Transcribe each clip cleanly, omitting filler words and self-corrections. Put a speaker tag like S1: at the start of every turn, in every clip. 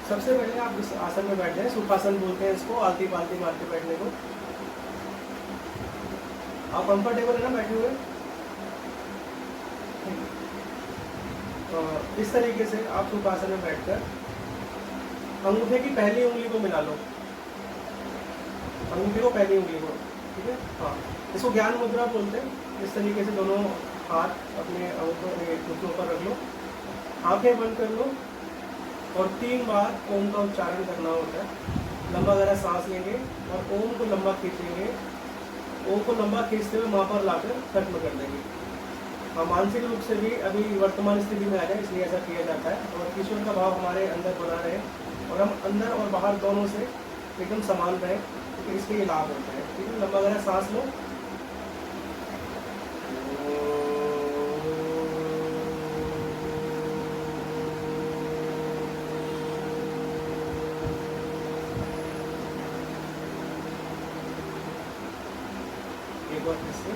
S1: सबसे पहले आप इस आसन में बैठ जाएं, सुखासन बोलते हैं इसको, आलती पालती मार के बैठने को। आप कंफर्टेबल है ना बैठे हुए? तो इस तरीके से आप सुखासन में बैठकर अंगूठे की पहली उंगली को मिला लो, अंगूठे को पहली उंगली को, ठीक है। हाँ, इसको ज्ञान मुद्रा बोलते हैं। इस तरीके से दोनों हाथ अपने घुटनों पर रख लो, आंखें बंद कर लो और 3 बार ओम का उच्चारण करना होता है। लंबा गहरा सांस लेंगे और ओम को लंबा खींचेंगे। ओम को लंबा खींचते हुए वहाँ पर लाकर खत्म कर देंगे। हम मानसिक रूप से भी अभी वर्तमान स्थिति में आ जाए, इसलिए ऐसा किया जाता है। और ईश्वर का भाव हमारे अंदर बना रहे और हम अंदर और बाहर दोनों से एकदम समान रहे, तो इसके ये लाभ होता है। ठीक है, लंबा गहरा सांस लो। एक बार फिर से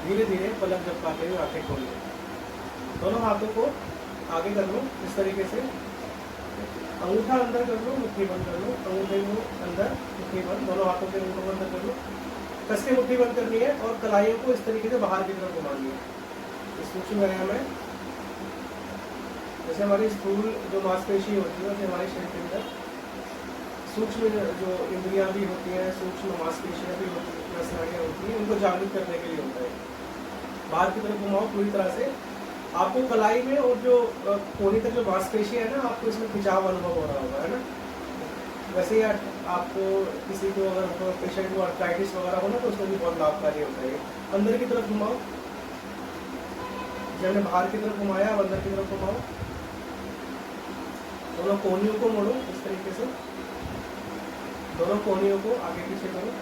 S1: धीरे धीरे पलक झपकाते हुए आंखें खोल लो। दोनों हाथों को आगे कर लो इस तरीके से, अंगूठा अंदर कर लो, मुट्ठी बंद कर लो, अंगूठे को अंदर, मुट्ठी बंद, दोनों हाथों के अंगूठों को अंदर कर लो। कस के मुट्ठी बंद करनी है और कलाइयों को इस तरीके से बाहर की तरफ घुमानी है। इस सूक्ष्म व्यायाम है, जैसे हमारी स्थूल जो मांसपेशी होती है, वैसे हमारे शरीर के अंदर सूक्ष्म जो इंद्रियां भी होती हैं, सूक्ष्म मांसपेशियां भी होती हैं, रचनाएं होती हैं, उनको जागृत करने के लिए होता है। बाहर की तरफ घुमाओ पूरी तरह से। आपको कलाई में और जो कोहनी तक जो मांसपेशी है ना, आपको इसमें खिंचाव अनुभव हो रहा होगा, है ना। वैसे ही आपको किसी को अगर पेशेंट को आर्थराइटिस वगैरह हो ना, तो उसमें भी बहुत लाभकारी होता है। अंदर की तरफ घुमाओ, जब हमने बाहर की तरफ घुमाया, अब अंदर की तरफ घुमाओ। दोनों कोहनियों को मोड़ो इस तरीके से, दोनों कोहनियों को आगे पीछे करो।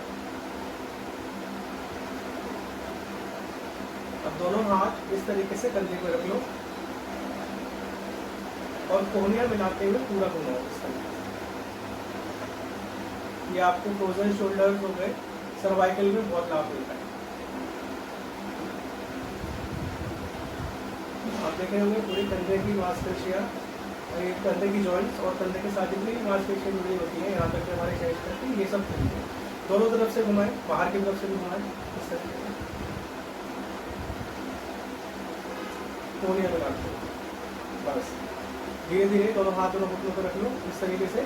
S1: अब दोनों हाथ इस तरीके से कंधे पे रख लो और कोहनियां मिलाते हुए पूरा घुमाओ इस तरीके से। ये आपको फ्रोजन शोल्डर्स हो गए, सर्वाइकल में बहुत लाभ मिलता है। आप देखे होंगे पूरी कंधे की मांसपेशियां, कंधे की जॉइंट्स और कंधे के साथ जितनी मांसपेशियां जुड़ी होती हैं, यहाँ तक कि हमारे चेस्ट तक, ये सब खरीदे दोनों तरफ से घुमाएं, बाहर की तरफ से भी घुमाएं इस तरीके से। कोहनियां मिलाते हो बस। धीरे धीरे दोनों हाथ दोनों घुटनों पर रख लो इस तरीके से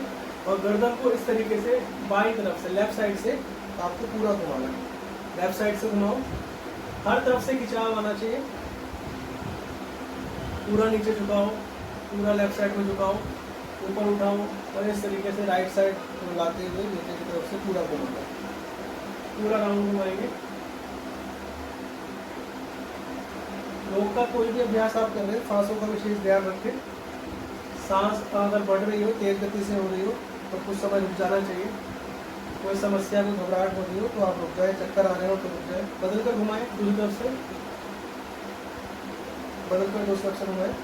S1: और गर्दन को इस तरीके से बाईं तरफ से, लेफ्ट साइड से आपको पूरा घुमाना है। लेफ्ट साइड से घुमाओ, हर तरफ से खिंचाव आना चाहिए। पूरा नीचे झुकाओ, पूरा लेफ्ट साइड में झुकाओ, ऊपर उठाओ और इस तरीके से राइट साइड लाते हुए नीचे की तरफ से पूरा घुमाओ, पूरा राउंड घुमाएंगे। योग का कोई भी अभ्यास आप कर रहे हैं, सांसों का विशेष ध्यान रखें। सांस अगर बढ़ रही हो, तेज गति से हो रही हो, तो कुछ समय रुक जाना चाहिए। कोई समस्या, कोई घबराहट हो रही हो तो आप रुक जाए, चक्कर आ रहे हो तो रुक जाए। बदल कर घुमाएं दूसरी तरफ से, बदल कर दूसरी तरफ से घुमाएं।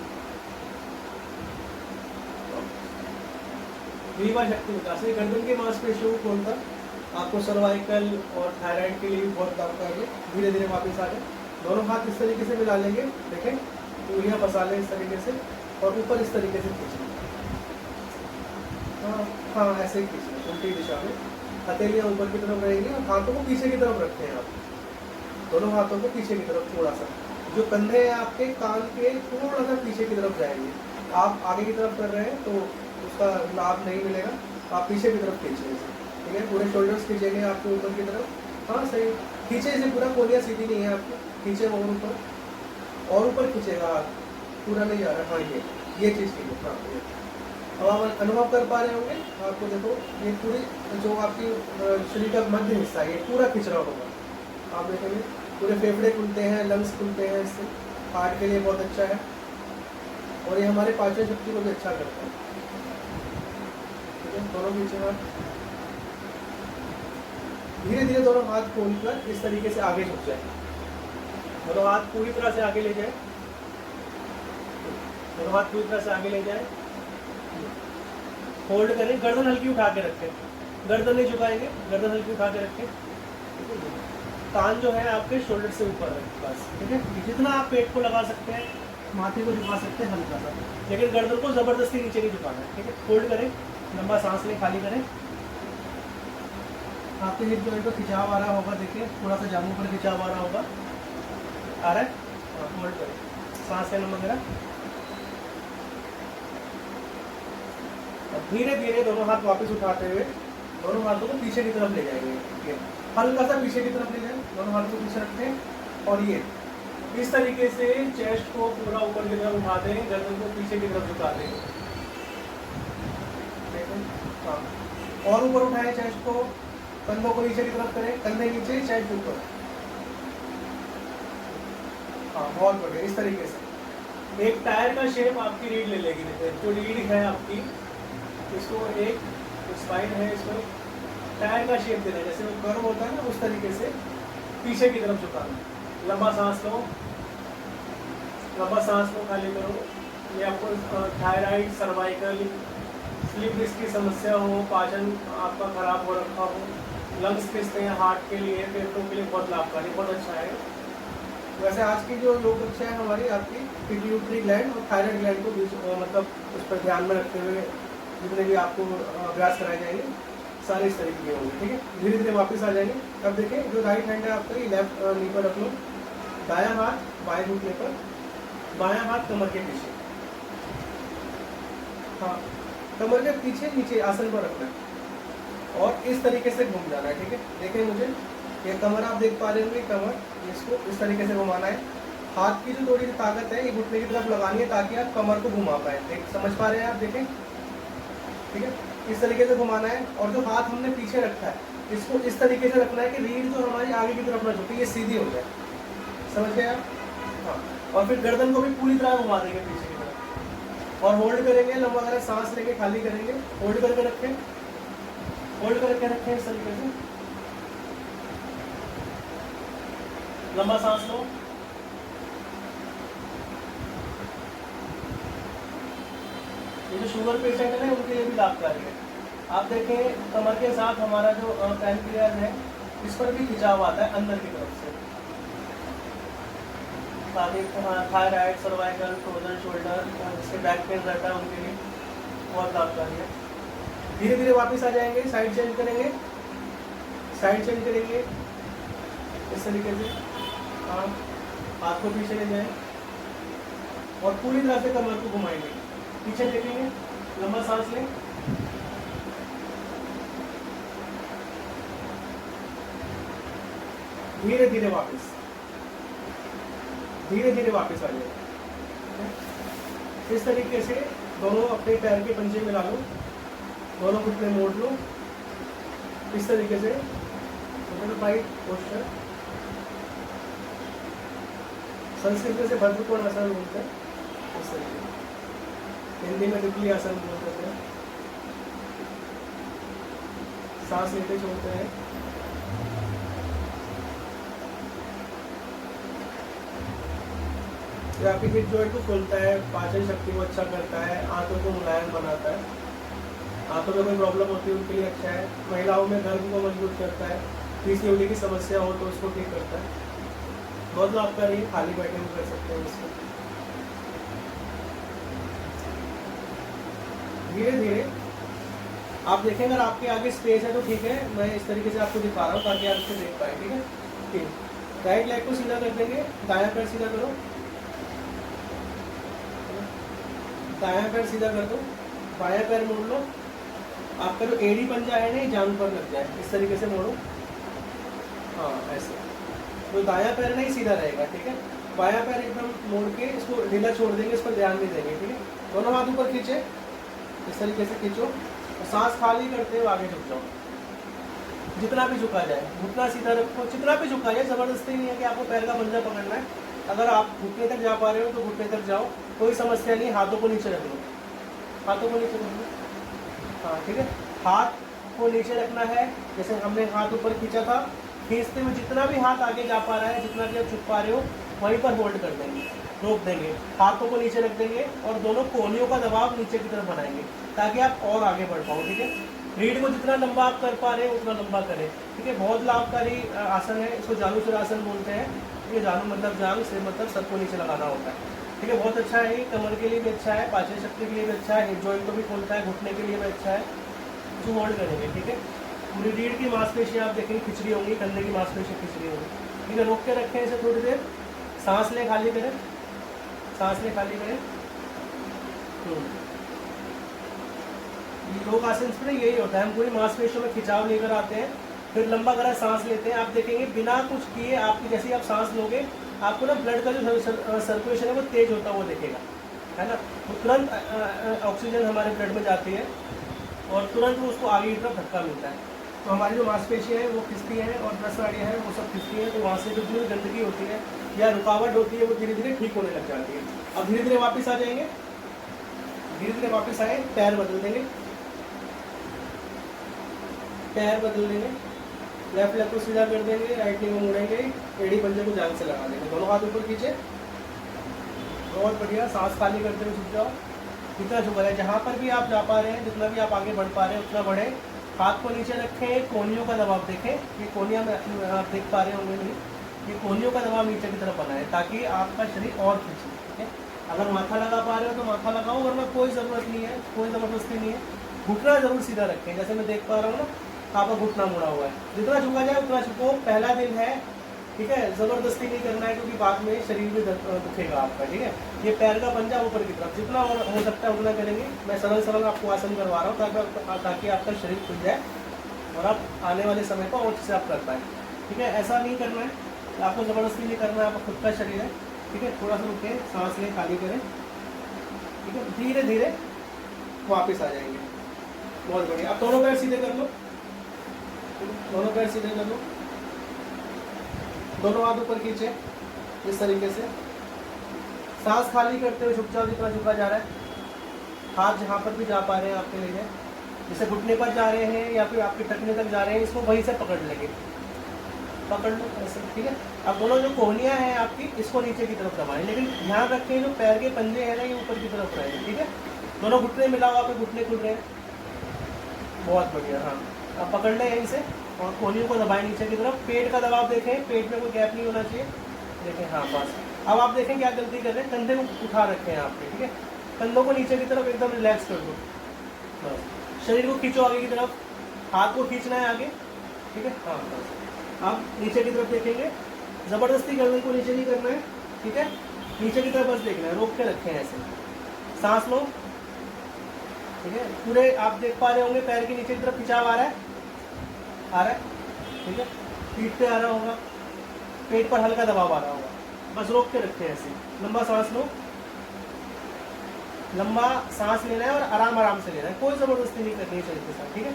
S1: रीवा शक्ति विकास, गर्दन के मांसपेशियों को खोलकर आपको सर्वाइकल और थायराइड के लिए भी बहुत लाभकारी है। धीरे धीरे वापस आ जाए, दोनों हाथ इस तरीके से मिला लेंगे, देखें उंगलियां फंसा लें इस तरीके से और ऊपर इस तरीके से खींचें। हाँ, ऐसे ही खींचें उल्टी दिशा में। हथेलियां ऊपर की तरफ रहेंगी और हाथों को पीछे की तरफ रखते हैं आप, दोनों हाथों को पीछे की तरफ थोड़ा सा। जो कंधे हैं आपके कान के थोड़ा सा पीछे की तरफ जाएंगे। आप आगे की तरफ कर रहे हैं तो उसका लाभ नहीं मिलेगा, आप पीछे की तरफ खींचेंगे, ठीक है। पूरे शोल्डर्स खींचेंगे आपके ऊपर की तरफ। हाँ सही, खींचे इसे पूरा, कोहनियां सीधी नहीं है आपकी, खींचे और ऊपर खींचेगा हाथ, पूरा नहीं जा रहा। हाँ ये चीज़ ठीक है। हाँ ये अब आप अनुभव कर पा रहे होंगे, आपको देखो ये पूरी जो आपकी शरीर का मध्य हिस्सा है ये पूरा खिंच रहा होगा। आप देखेंगे पूरे फेफड़े खुलते हैं, लंग्स खुलते हैं, इससे हार्ट के लिए बहुत अच्छा है और ये हमारे पाचन शक्ति को भी अच्छा करता है। दोनों खींचे हाथ, धीरे धीरे दोनों हाथ खोलकर इस तरीके से आगे झुक जाए, दोनों हाथ पूरी तरह से आगे ले जाए, दोनों हाथ पूरी तरह से आगे ले जाए, होल्ड करें, गर्दन हल्की उठा के रखें, गर्दन नहीं झुकाएंगे, गर्दन हल्की उठा के रखें, कान जो है आपके शोल्डर से ऊपर है बस, ठीक है। जितना आप पेट को लगा सकते हैं, माथे को झुका सकते हैं हल्का सा, लेकिन गर्दन को जबरदस्ती नीचे नहीं झुकाना है, ठीक है। होल्ड करें, लंबा सांस लें, खाली करें, आपके हिप जॉइंट पर खिंचाव आ रहा होगा, देखिए थोड़ा सा जांघों पर खिंचाव आ रहा होगा, आ रहा है, होल्ड करें, सांस लेना वगैरह। धीरे धीरे दोनों हाथ वापस उठाते हुए दोनों हाथों को पीछे की तरफ ले जाएंगे, हल्का सा पीछे की तरफ ले जाए, दोनों हाथों को पीछे रखें और ये इस तरीके से चेस्ट को पूरा ऊपर की तरफ उठा दें, गर्दन को पीछे की तरफ झुका दें, हाँ, और ऊपर उठाएं चेस्ट को, कंधों को नीचे की तरफ करें, कंधे नीचे चेस्ट ऊपर, हाँ बहुत बढ़िया। इस तरीके से एक टायर का शेप आपकी रीढ़ ले लेगी, जो रीढ़ है आपकी, इसको एक स्पाइन है, इसको टायर का शेप देना, जैसे वो कर्व होता है ना, उस तरीके से पीछे की तरफ झुकाना। लंबा सांस लो, लंबा सांस लो, खाली करो। ये आपको थायराइड, सर्वाइकल, स्लीप डिस्क की समस्या हो, पाचन आपका खराब हो रखा हो, लंग्स किसते हैं, हार्ट के लिए, फेफड़ों के लिए बहुत लाभकारी, बहुत अच्छा है। वैसे आज की जो योग कक्षा है हमारी, आपकी पिट्यूटरी ग्लैंड और थायराइड ग्लैंड को मतलब उस पर ध्यान में रखते हुए जितने भी आपको अभ्यास कराए जाएंगे सारे इस तरीके के होंगे, ठीक है। धीरे धीरे वापस आ जाएंगे। अब देखें, जो राइट हैंड है आपका, ये लेफ्ट नी पर रख लो, दायां हाथ बाएं घुटने पर, बायां हाथ कमर के पीछे, हाँ कमर के पीछे नीचे आसन पर रखना है और इस तरीके से घूम जाना है, ठीक है। देखें मुझे, ये कमर आप देख पा रहे होंगे, कमर, इसको इस तरीके से घुमाना है। हाथ की जो थोड़ी सी ताकत है ये घुटने की तरफ लगानी है ताकि आप कमर को घुमा पाए, देख समझ पा रहे हैं आप, देखें, ठीक है। इस तरीके से घुमाना है और जो हाथ हमने पीछे रखा है इसको इस तरीके से रखना है कि रीढ़ जो हमारी आगे की तरफ ना झुके, ये सीधी हो जाए, समझ गए आप, हाँ। और फिर गर्दन को भी पूरी तरह घुमा देंगे पीछे की तरफ और होल्ड करेंगे, लंबा वगैरह सांस लेके खाली करेंगे, होल्ड करके रखें, होल्ड करके रखें इस तरीके से, लंबा सांस लो, ये जो शुगर पेशेंट है उनके लिए भी लाभकारी है। आप देखें, कमर के साथ हमारा जो पैनक्रियाज है इस पर भी खिंचाव आता है अंदर की तरफ से, ताकि थायराइड, सर्वाइकल, फ्रोजन शोल्डर, जिसके बैक पेन रहता है उनके लिए बहुत लाभकारी है। धीरे धीरे वापस आ जाएंगे, साइड चेंज करेंगे, साइड चेंज करेंगे इस तरीके से, हाँ, हाथ को पीछे ले जाएं और पूरी तरह से कमर को घुमाएंगे, पीछे देखेंगे, लंबा सांस लें, धीरे धीरे वापस, धीरे धीरे वापस आ जाए। इस तरीके से दोनों अपने पैर के पंजे मिला लो, दोनों घुटने मोड़ लो, इस तरीके से फाइट पोस्टर, संस्कृत से भद्रकोण आसन बोलते हैं, इस तरीके, हिंदी में डिप्ली आसन बोलते हैं। सांस लेते छोड़ते हैं, ये आपकी हिप जॉइंट को खोलता है, पाचन शक्ति को अच्छा करता है, आंतों को मुलायम बनाता है, आंतों में कोई प्रॉब्लम होती है उनके लिए अच्छा है, महिलाओं में गर्भ को मजबूत करता है, पीसीओडी की समस्या हो तो उसको ठीक करता है, बहुत लाभकारी है, खाली बैठे में कर सकते हैं इसको। धीरे धीरे आप देखें, अगर आपके आगे स्पेस है तो ठीक है, मैं इस तरीके से आपको दिखा रहा हूँ ताकि आप इसे देख पाए, ठीक है। ठीक, राइट लेग को सीधा कर देंगे, दायां पैर सीधा करो, दायां पैर सीधा कर दो, बायां पैर मोड़ लो, आपका जो एड़ी पंजा है ना ये जांघ पर लग जाए, इस तरीके से मोड़ो, हाँ ऐसे, तो दायां पैर नहीं सीधा रहेगा, ठीक है। बायां पैर एकदम मोड़ के इसको ढीला छोड़ देंगे, इस पर ध्यान नहीं देंगे, ठीक है। दोनों हाथ ऊपर खींचे, इस तरीके से खींचो और सांस खाली करते हुए आगे झुक जाओ, जितना भी झुका जाए, घुटना सीधा रखो, जितना भी झुका जाए, जबरदस्ती नहीं है कि आपको पैर का पंजा पकड़ना है। अगर आप घुटने तक जा पा रहे हो तो घुटने तक जाओ, कोई समस्या नहीं, हाथों को नीचे रख लो, हाथों को नीचे रख लो, हाँ ठीक है। हाथ को नीचे रखना है, जैसे हमने हाथ ऊपर खींचा था, खींचते हुए जितना भी हाथ आगे जा पा रहा है, जितना भी आप झुक पा रहे हो, वहीं पर होल्ड कर देंगे, रोक देंगे, हाथों को नीचे रख देंगे और दोनों कोहनियों का दबाव नीचे की तरफ बनाएंगे ताकि आप और आगे बढ़ पाओ। ठीक है, रीढ़ को जितना लंबा आप कर पा रहे हैं उतना लंबा करें। ठीक है, बहुत लाभकारी आसन है, इसको जानु आसन बोलते हैं। ये जानु मतलब जांग, से मतलब सर को नीचे लगाना होता है। ठीक है, बहुत अच्छा है, ये कमर के लिए भी अच्छा है, पाचन शक्ति के लिए भी अच्छा है, हिप जॉइंट को भी खोलता है, घुटने के लिए भी अच्छा है। इसको होल्ड करेंगे। ठीक है, पूरी रीढ़ की मांसपेशियाँ आप देखेंगे खिचड़ी होंगी, कंधे की मांसपेशियाँ खिचड़ी होंगी। ठीक है, रोक के रखें इसे थोड़ी देर, सांस लें, खाली करें, सांस लें, खाली करें। योग आसन में यही होता है, हम पूरी मांसपेशियों में खिंचाव लेकर आते हैं, फिर लंबा गहरा सांस लेते हैं। आप देखेंगे बिना कुछ किए आपकी जैसे ही आप सांस लोगे, आपको ना ब्लड का जो सर्कुलेशन है वो तेज होता हुआ दिखेगा, है ना। तो तुरंत ऑक्सीजन हमारे ब्लड में जाती है और तुरंत वो उसको आगे की तरफ धक्का मिलता है। तो हमारी जो मांसपेशियाँ हैं वो खिंचती हैं और नस नाड़ियाँ हैं वो सब खिंचती हैं, तो वहाँ से जो भी गंदगी होती है या रुकावट होती है वो धीरे धीरे ठीक होने लग जाती है। अब धीरे धीरे वापस आ जाएंगे, धीरे धीरे वापस आए, पैर बदल देंगे, पैर बदल देंगे, लेफ्ट लेग को सीधा कर देंगे, राइट नी को मुड़ेंगे, एड़ी पंजे को जान से लगा देंगे, दोनों हाथ ऊपर खींचे, बहुत बढ़िया। सांस खाली करते हुए झुक जाओ, जितना झुका है, जहाँ पर भी आप जा पा रहे हैं, जितना भी आप आगे बढ़ पा रहे हैं उतना बढ़े। हाथ को नीचे रखें, कोहनियों का दबाव देखें, ये कोहनियाँ में आप देख पा रहे होंगे नहीं, ये कोहनियों का दबाव नीचे की तरफ बनाए ताकि आपका शरीर और खींचे। ठीक है, अगर माथा लगा पा रहे हो तो माथा लगाओ, वरना कोई ज़रूरत नहीं है, कोई ज़बरदस्ती नहीं है। घुटना जरूर सीधा रखें, जैसे मैं देख पा रहा हूँ ना, आपका घुटना मुड़ा हुआ है, जितना झुका जाए उतना झुको, पहला दिन है। ठीक है, ज़बरदस्ती नहीं करना है क्योंकि बाद में शरीर भी दुखेगा आपका। ठीक है, ये पैर का पंजा ऊपर की तरफ, जितना हो सकता है उतना करेंगे। मैं सरल सरल आपको आसन करवा रहा हूँ ताकि आपका शरीर खुल जाए और आप आने वाले समय को और अच्छे से आप कर पाए। ठीक है, ऐसा नहीं करना है, आपको ज़बरदस्ती नहीं करना है, आपका खुद का शरीर है। ठीक है, थोड़ा सा रुके, सांस लें, खाली करें। ठीक है, धीरे धीरे वापस आ जाएंगे, बहुत बढ़िया। अब दोनों पैर सीधे कर लो, दोनों पैर सीधे कर लो, दोनों हाथ ऊपर खींचे इस तरीके से, सांस खाली करते हुए झुक जाओ, जितना झुका जा रहा है। हाथ जहाँ पर भी जा पा रहे हैं आपके लिए, जैसे घुटने पर जा रहे हैं या फिर आपके टखने तक जा रहे हैं, इसको वहीं से पकड़ लेंगे, पकड़ लो ऐसे। ठीक है, अब दोनों जो कोहनियाँ हैं आपकी, इसको नीचे की तरफ दबाएं, लेकिन ध्यान रखें जो पैर के पंजे हैं ना ये ऊपर की तरफ रहेंगे। ठीक है, दोनों घुटने मिलाओ, आपके घुटने खुल रहे हैं, बहुत बढ़िया। हाँ, अब पकड़ लें यहीं से और कोहनियों को दबाएं नीचे की तरफ। पेट का दबाव देखें, पेट में कोई गैप नहीं होना चाहिए, देखें, हाँ बस। अब आप देखें क्या गलती कर रहे हैं, कंधे को उठा रखे हैं आपके। ठीक है, कंधों को नीचे की तरफ एकदम रिलैक्स कर दो, बस। शरीर को खींचो आगे की तरफ, हाथ को खींचना है आगे। ठीक है, हाँ बस। अब नीचे की तरफ देखेंगे, ज़बरदस्ती गर्दन को नीचे नहीं करना है। ठीक है, नीचे की तरफ बस देखना है, रोक के रखें ऐसे, सांस लो। ठीक है, पूरे आप देख पा रहे होंगे पैर के नीचे की तरफ खिंचाव आ रहा है, आ रहा है। ठीक है, पीठ पे आ रहा होगा, पेट पर हल्का दबाव आ रहा होगा, बस रोक के रखें ऐसे। लंबा सांस लो, लंबा सांस लेना है और आराम आराम से लेना है, कोई ज़बरदस्ती नहीं करनी है शरीर के साथ। ठीक है,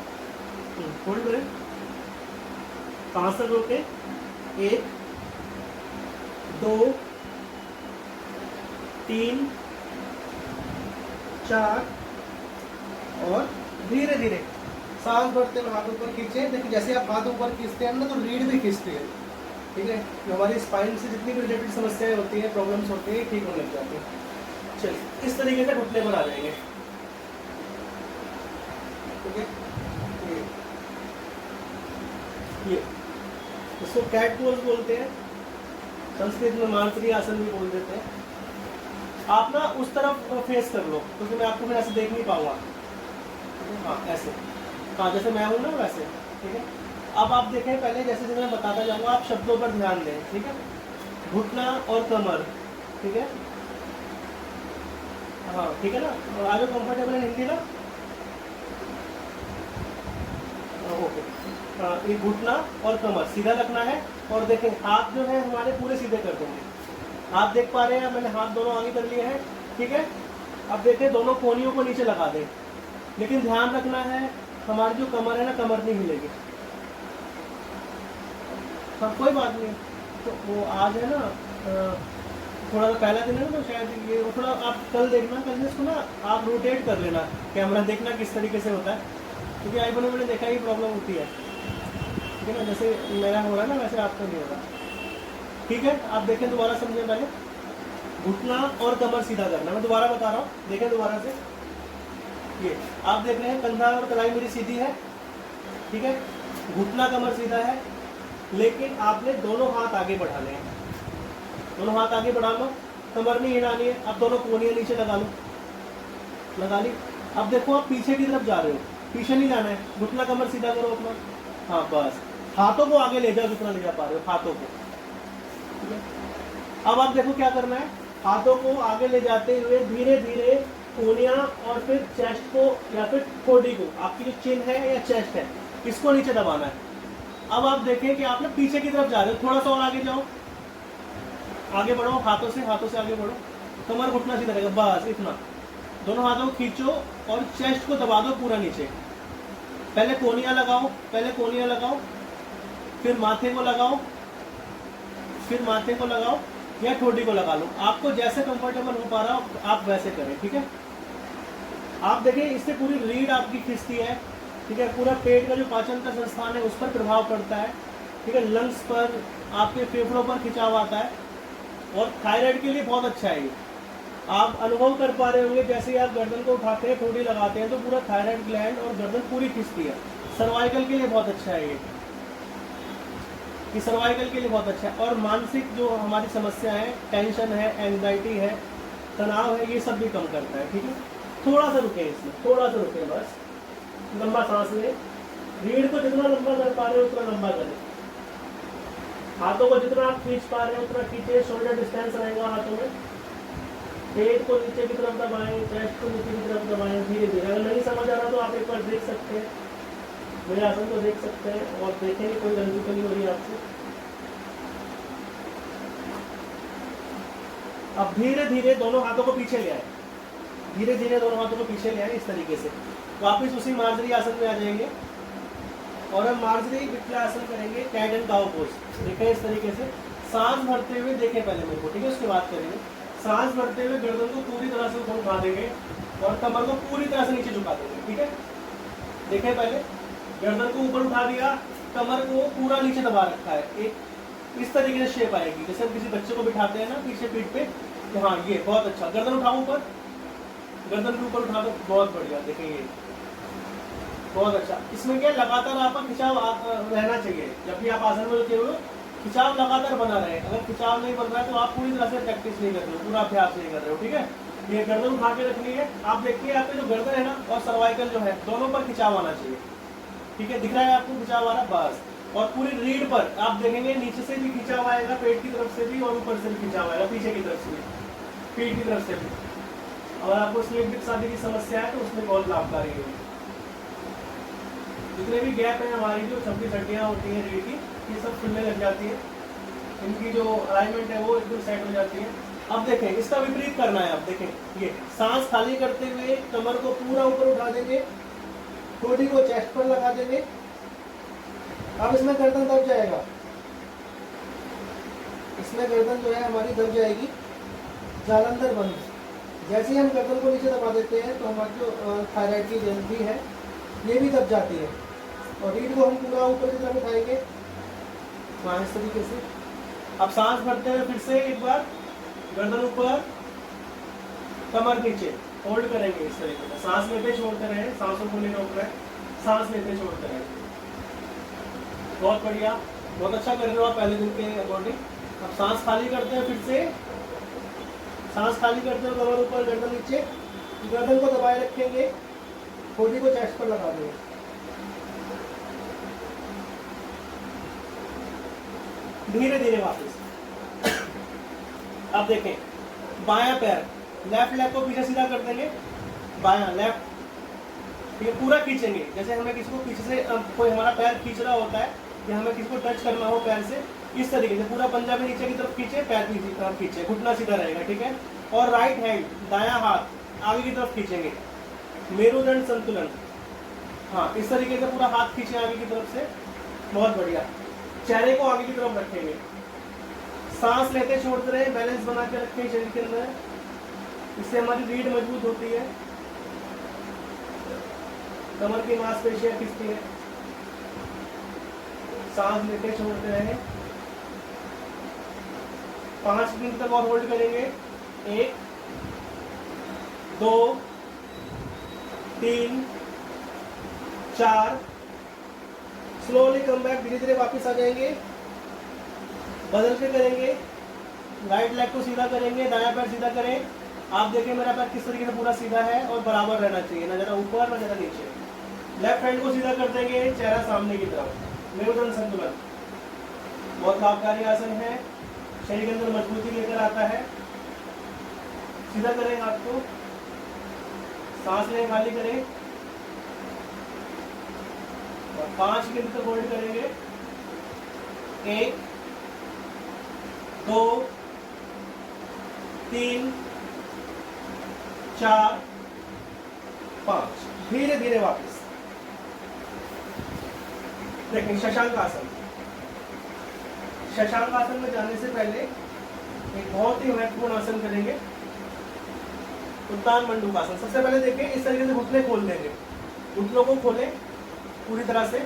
S1: होल्ड करें, 5 तक रोके, 1 2 3 4 और धीरे धीरे सांस भरते हुए हाथ ऊपर खींचे। देखिए जैसे आप हाथ ऊपर खींचते हैं ना तो रीढ़ भी खींचती है। ठीक है, जो हमारी स्पाइन से जितनी भी रिलेटेड समस्याएं होती हैं, प्रॉब्लम्स होती हैं, ठीक होने लग जाती हैं। चलिए इस तरीके से घुटने पर आ जाएंगे। ठीक है, ये इसको कैट पोज बोलते हैं, संस्कृत में मांसरी आसन भी बोल देते हैं। आप ना उस तरफ फेस कर लो क्योंकि मैं आपको फिर ऐसे देख नहीं पाऊंगा। हाँ ऐसे, हाँ जैसे मैं हूँ ना वैसे। ठीक है, अब आप देखें, पहले जैसे जैसे मैं बताता जाऊँगा आप शब्दों पर ध्यान दें। ठीक है, घुटना और कमर। ठीक है, हाँ ठीक है ना, आप जो कंफर्टेबल है हिंदी ना, ओके। ये घुटना और कमर सीधा रखना है और देखें हाथ जो है हमारे पूरे सीधे कर देंगे। हाथ देख पा रहे हैं, मैंने हाथ दोनों आगे कर लिए हैं। ठीक है, अब देखें दोनों कोहनियों को नीचे लगा दें, लेकिन ध्यान रखना है हमारी जो कमर है ना, कमर नहीं हिलेगी। हाँ कोई बात नहीं, तो वो आज है ना थोड़ा सा पहला दिन है ना, तो शायद ये थोड़ा आप कल देखना, कल इसको ना आप रोटेट कर लेना, कैमरा देखना किस तरीके से होता है। क्योंकि आईबोने में देखा ही प्रॉब्लम होती है, ठीक है ना, जैसे मेरा हो रहा है ना वैसे आपका नहीं होगा। ठीक है, आप देखें दोबारा, समझें पहले। घुटना और कमर सीधा करना, मैं दोबारा बता रहा हूँ, देखें दोबारा से। ये आप देख रहे हैं कंधा और कलाई मेरी सीधी है, ठीक है, घुटना कमर सीधा है, लेकिन आपने दोनों हाथ आगे बढ़ाने हैं। दोनों हाथ आगे बढ़ा लो, कमर नहीं हिलानी है। अब दोनों कोहनियाँ नीचे लगा लो, लगा ली। अब देखो आप पीछे की तरफ जा रहे हो, पीछे नहीं जाना है, घुटना कमर सीधा करो अपना। हाँ बस, हाथों को आगे ले जाओ जितना ले जा पा रहे हो, हाथों को, ठीक है। अब आप देखो क्या करना है, हाथों को आगे ले जाते हुए धीरे धीरे कोहनियाँ और फिर चेस्ट को या फिर ठोड़ी को, आपकी जो चिन है या चेस्ट है, इसको नीचे दबाना है। अब आप देखें कि आप ना पीछे की तरफ जा रहे हो, थोड़ा सा और आगे जाओ, आगे बढ़ो, हाथों से आगे बढ़ो, कमर घुटना सीधा रहेगा, बस इतना। दोनों हाथों को खींचो और चेस्ट को दबा दो पूरा नीचे। पहले कोहनियाँ लगाओ, फिर माथे को लगाओ, या ठोडी को लगा लो, आपको जैसे कंफर्टेबल हो पा रहा हो आप वैसे करें, ठीक है। आप देखें इससे पूरी रीढ़ आपकी खिंचती है, ठीक है, पूरा पेट का जो पाचन का संस्थान है उस पर प्रभाव पड़ता है, ठीक है, लंग्स पर, आपके फेफड़ों पर खिंचाव आता है, और थायराइड के लिए बहुत अच्छा है ये। आप अनुभव कर पा रहे होंगे जैसे ही आप गर्दन को उठाते हैं, ठोडी लगाते हैं, तो पूरा थायराइड ग्लैंड और गर्दन पूरी खिंचती है। सर्वाइकल के लिए बहुत अच्छा है ये सर्वाइकल के लिए बहुत अच्छा है। और मानसिक जो हमारी समस्या है, टेंशन है, एंजाइटी है, तनाव है, ये सब भी कम करता है, ठीक है। थोड़ा सा रुके इसमें, बस लंबा सांस लें, रीढ़ को जितना लंबा कर पा रहे हो उतना लंबा करें, हाथों को जितना आप खींच पा रहे हो उतना खींचे, शोल्डर डिस्टेंस रहेगा हाथों में। पेट को नीचे की तरफ दबाएं, चेस्ट को नीचे की तरफ दबाएं, धीरे धीरे। अगर नहीं समझ आ रहा तो आप एक बार देख सकते हैं, मेरे आसन को देख सकते हैं और देखेंगे कोई गलती तो नहीं हो रही है आपसे। अब धीरे धीरे दोनों हाथों को पीछे ले आए, इस तरीके से वापस उसी मार्जरी आसन में आ जाएंगे और हम मार्जरी विटला आसन करेंगे, कैट एंड काउ पोज। देखें इस तरीके से, सांस भरते हुए देखें पहले मेरे को, ठीक है, उसके बाद करेंगे। सांस भरते हुए गर्दन को पूरी तरह से ऊपर उठा देंगे और कमर को पूरी तरह से नीचे झुका देंगे, ठीक है। देखें पहले, गर्दन को ऊपर उठा दिया, कमर को पूरा नीचे दबा रखा है, एक इस तरीके से शेप आएगी जैसे हम किसी बच्चे को बिठाते हैं ना पीछे पीठ पे, तो हाँ ये बहुत अच्छा। गर्दन उठाओ ऊपर, गर्दन के ऊपर उठा दो, बहुत बढ़िया। देखें ये बहुत अच्छा। इसमें क्या लगातार आपका खिंचाव रहना चाहिए, जब भी आप आसन में होते हो खिंचाव लगातार बना रहे। अगर खिंचाव नहीं बन रहा है तो आप पूरी तरह से प्रैक्टिस नहीं कर रहे हो, पूरा अभ्यास नहीं कर रहे हो, ठीक है। ये गर्दन उठा के रखनी है। आप देखिए आपके जो गर्दन है ना और सर्वाइकल जो है दोनों पर खिंचाव आना चाहिए, ठीक है। दिख रहा है आपको खिंचाव आ रहा, बस। और पूरी रीढ़ पर आप देखेंगे नीचे से भी खिंचाव आएगा, पेट की तरफ से भी, और ऊपर से भी खिंचाव आएगा, पीछे की तरफ से भी, पीठ की तरफ से भी। अगर आपको स्लिप डिस्क आदि की समस्या है तो उसमें बहुत लाभकारी है। जितने भी गैप है हमारी जो छब्बीस हड्डियाँ होती हैं रीढ़ की, ये सब खुलने लग जाती है, इनकी जो अलाइनमेंट है वो एकदम सेट हो जाती है। अब देखें इसका विपरीत करना है। अब देखें ये सांस खाली करते हुए कमर को पूरा ऊपर उठा देंगे, ठोड़ी को चेस्ट पर लगा देंगे। अब इसमें गर्दन दब जाएगा, इसमें गर्दन जो है हमारी दब जाएगी, जालंधर बंद। जैसे ही हम गर्दन को नीचे दबा देते हैं तो हमारी जो थायराइड की ग्रंथि है ये भी दब जाती है, और रीढ़ को हम पूरा ऊपर की तरफ उठाएंगे इस तरीके से। अब सांस भरते हुए फिर से एक बार गर्दन ऊपर, कमर नीचे, होल्ड करेंगे इस तरीके से। सांस लेते छोड़ते रहे, सांसों को नहीं रोक रहे, सांस लेते छोड़ते रहे। बहुत बढ़िया, बहुत अच्छा कर रहे हो आप पहले दिन के अकॉर्डिंग। अब सांस खाली करते हैं, फिर से सांस खाली करते हो, कमर ऊपर, गर्दन नीचे, गर्दन को दबाए रखेंगे, ठोड़ी को चेस्ट पर लगा देंगे। धीरे धीरे वापस। अब देखें बायां पैर, लेफ्ट लेग को पीछे सीधा कर देंगे, बायां लेफ्ट, ठीक है, पूरा खींचेंगे। जैसे हमें किसी को पीछे से कोई हमारा पैर खींच रहा होता है या हमें किसी को टच करना हो पैर से, इस तरीके से पूरा पंजा भी नीचे की तरफ खींचे, पैर की तरफ खींचे, घुटना सीधा रहेगा, ठीक है। और राइट हैंड, दायां हाथ आगे की तरफ खींचेंगे, मेरुदंड संतुलन। हाँ इस तरीके से पूरा हाथ खींचे आगे की तरफ से, बहुत बढ़िया। चेहरे को आगे की तरफ रखेंगे, सांस लेते छोड़ते रहे, बैलेंस बना के रखें शरीर के अंदर, इससे हमारी रीढ़ मजबूत होती है। कमर की मांसपेशियां खिंचती है। सांस लेते छोड़ते रहे। 5 मिनट तक और होल्ड करेंगे। 1 2 3 4। स्लोली कम बैक, धीरे धीरे वापस आ जाएंगे। बदल के करेंगे। राइट लेग को सीधा करेंगे, दायां पैर सीधा करें। आप देखें मेरा पैर किस तरीके से पूरा सीधा है और बराबर रहना चाहिए, ना ज्यादा ऊपर ना ज्यादा नीचे। लेफ्ट हैंड को सीधा कर देंगे, चेहरा सामने की तरफ, मेरुदंड संतुलन। बहुत लाभकारी आसन है, शरीर के अंदर मजबूती लेकर आता है। सीधा करें हाथ को, सांस लें, खाली करें और 5 मिनट तक होल्ड करेंगे। 1 2 3 4 5। धीरे धीरे वापस देखें शशांक आसन। शशांक आसन में जाने से पहले एक बहुत ही महत्वपूर्ण आसन करेंगे, उत्तान मंडूकासन। सबसे पहले देखें इस तरीके से घुटने खोल देंगे, घुटनों को खोलें पूरी तरह से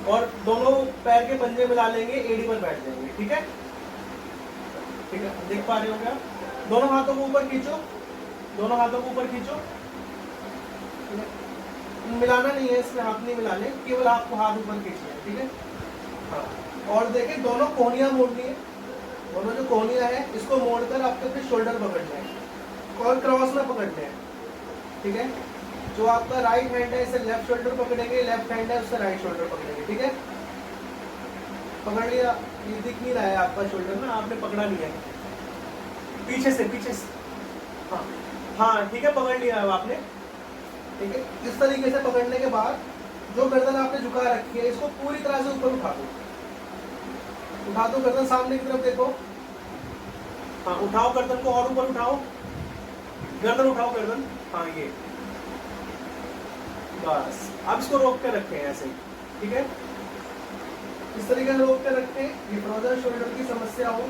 S1: और दोनों पैर के पंजे मिला लेंगे, एड़ी पर बैठ जाएंगे। ठीक है, ठीक है, देख पा रहे हो क्या? दोनों हाथों को ऊपर खींचो, दोनों हाथों को ऊपर खींचो। मिलाना नहीं है, इसमें हाथ नहीं मिलाने, केवल आपको हाथ ऊपर खींचना है। ठीक है, हाँ। और देखें दोनों कोहनियां मोड़नी है, दोनों जो कोहनियां है इसको मोड़कर आपको फिर शोल्डर पकड़ना है और क्रॉस में पकड़ना है। ठीक है, जो आपका राइट हैंड है इसे लेफ्ट शोल्डर पकड़ेंगे, लेफ्ट हैंड है उससे राइट शोल्डर पकड़ेंगे। ठीक है, पकड़ लिया, ये दिख नहीं रहा है आपका शोल्डर ना, आपने पकड़ा नहीं है। पीछे से हाँ हाँ, ठीक है, पकड़ लिया है आपने। ठीक है, इस तरीके से पकड़ने के बाद जो गर्दन आपने झुका रखी है इसको पूरी तरह से ऊपर उठा दो, गर्दन सामने की तरफ देखो। हाँ, उठाओ गर्दन को और ऊपर उठाओ, गर्दन उठाओ, गर्दन, हाँ ये बस। अब इसको रोक के रखें ऐसे ही। ठीक है, इस तरीके से रोक के रखें। ये फ्रोजन शोल्डर की समस्या हो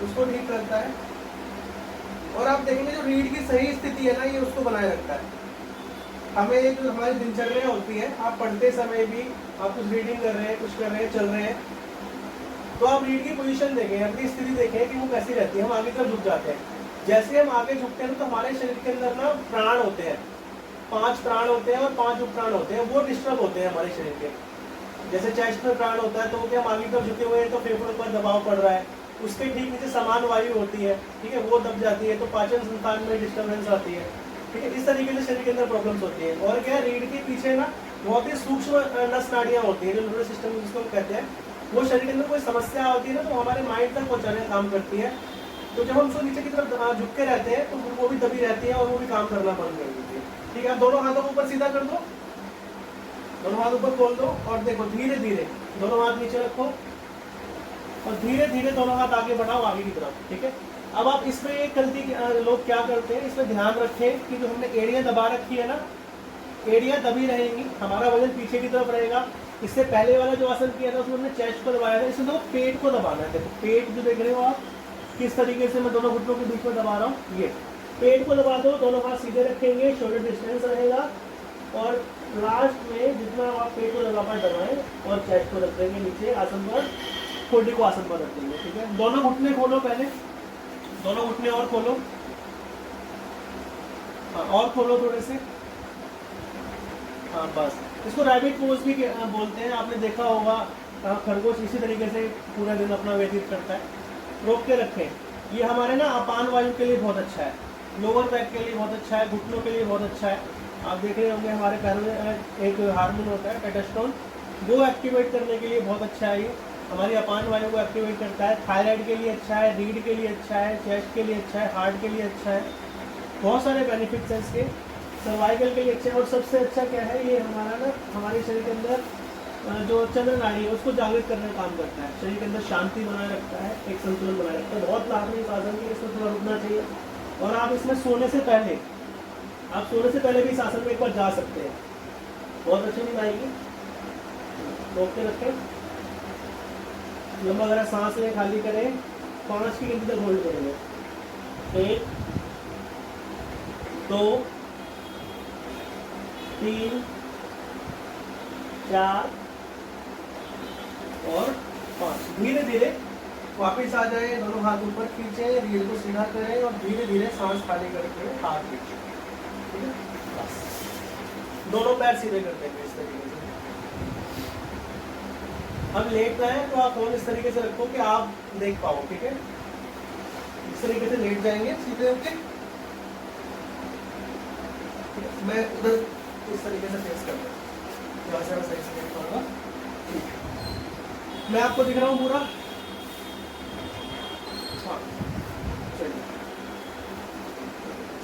S1: उसको ठीक करता है। और आप देखेंगे जो रीढ़ की सही स्थिति है ना, ये उसको बनाए रखता है। हमें जो हमारी दिनचर्या होती है, आप पढ़ते समय भी आप कुछ रीडिंग कर रहे हैं, कुछ कर रहे हैं, चल रहे हैं, तो आप रीढ़ की पोजीशन देखें, अपनी स्थिति देखें कि वो कैसी रहती है। हम आगे तरफ झुक जाते हैं, जैसे हम आगे झुकते हैं तो हमारे शरीर के अंदर ना प्राण होते हैं, 5 प्राण होते हैं और 5 उपप्राण होते हैं, वो डिस्टर्ब होते हैं हमारे शरीर के। जैसे चेस्ट में प्राण होता है तो क्या हम आगे तरफ झुके हुए हैं तो फेफड़ों पर दबाव पड़ रहा है, उसके ठीक नीचे समान वायु होती है। ठीक है, वो दब जाती है तो पाचन संस्थान में डिस्टर्बेंस आती है। ठीक है, इस तरीके से शरीर के अंदर प्रॉब्लम्स होती है। और क्या रीढ़ के पीछे ना बहुत ही सूक्ष्म नस नाड़ियाँ होती है, जो नर्वस सिस्टम जिसको हम कहते हैं, वो शरीर के अंदर कोई समस्या होती है ना तो हमारे माइंड तक पहुँचाने का काम करती है। तो जब हम उसको नीचे की तरफ झुक के रहते हैं तो वो भी दबी रहती है और वो भी काम करना बंद कर देती है। ठीक है, दोनों हाथों को ऊपर सीधा कर दो, दोनों हाथ ऊपर खोल दो और देखो धीरे धीरे दोनों हाथ नीचे रखो और धीरे धीरे दोनों हाथ आगे बढ़ाओ, आगे की तरफ। ठीक है, अब आप इसमें एक गलती लोग क्या करते हैं, इसमें ध्यान रखें कि जो हमने एड़ियां दबा रखी है ना, एड़ियां दबी रहेंगी, हमारा वजन पीछे की तरफ रहेगा। इससे पहले वाला जो आसन किया था उसमें हमने चेस्ट को दबाया था, इसमें तो पेट को दबाना है। देखो पेट जो देख रहे हो आप, किस तरीके से मैं दोनों घुटनों के बीच में दबा रहा हूँ, ये पेट को दबा दो, दोनों हाथ सीधे रखेंगे, शोल्डर डिस्टेंस रहेगा और लास्ट में जितना आप पेट को दबा पाए दबाएं और चेस्ट को रख देंगे नीचे आसन पर, ठोडी को आसन पर रख देंगे। ठीक है, दोनों घुटने खोलो, पहले दोनों घुटने और खोलो, हाँ और खोलो थोड़े से, हाँ बस। इसको रैबिट पोज भी बोलते हैं, आपने देखा होगा खरगोश इसी तरीके से पूरा दिन अपना व्यतीत करता है। रोक के रखें, ये हमारे ना अपान वायु के लिए बहुत अच्छा है, लोअर बैक के लिए बहुत अच्छा है, घुटनों के लिए बहुत अच्छा है। आप देख रहे होंगे हमारे पैरों में एक हार्मोन होता है टेस्टोस्टेरोन, वो एक्टिवेट करने के लिए बहुत अच्छा है। ये हमारी अपान वायु को एक्टिवेट करता है, थायराइड के लिए अच्छा है, रीढ़ के लिए अच्छा है, चेस्ट के लिए अच्छा है, हार्ट के लिए अच्छा है, बहुत सारे बेनिफिट्स हैं इसके, सर्वाइकल के लिए अच्छा है। और सबसे अच्छा क्या है, ये हमारा ना हमारे शरीर के अंदर जो चंद्र नाड़ी है उसको जागृत करने का काम करता है, शरीर के अंदर शांति बनाए रखता है, एक संतुलन बनाए रखता है। बहुत लाभ है इस आसन के, इसमें थोड़ा रुकना चाहिए। और आप इसमें सोने से पहले भी इस आसन में एक बार जा सकते हैं, बहुत अच्छी नींद आएगी। रोक के रखें, लंबा गहरा सांस लें, खाली करें, 5 की गिनती तक होल्ड करेंगे। 1 2 3 4 और 5। धीरे धीरे वापस आ जाए, दोनों हाथ ऊपर खींचे, रीढ़ को सीधा करें और धीरे धीरे सांस खाली करके हाथ खींचे। ठीक है, बस दोनों पैर सीधे कर देंगे इस तरीके से। अब लेटना है तो आप फोन इस तरीके से रखो कि आप देख पाओ। ठीक है, इस तरीके से लेट जाएंगे सीधे होके। मैं उधर इस तरीके से फेस कर रहा हूँ, जहाँ से मैं सही से देख पाऊंगा। ठीक है, मैं आपको दिख रहा हूँ पूरा। हाँ, चलिए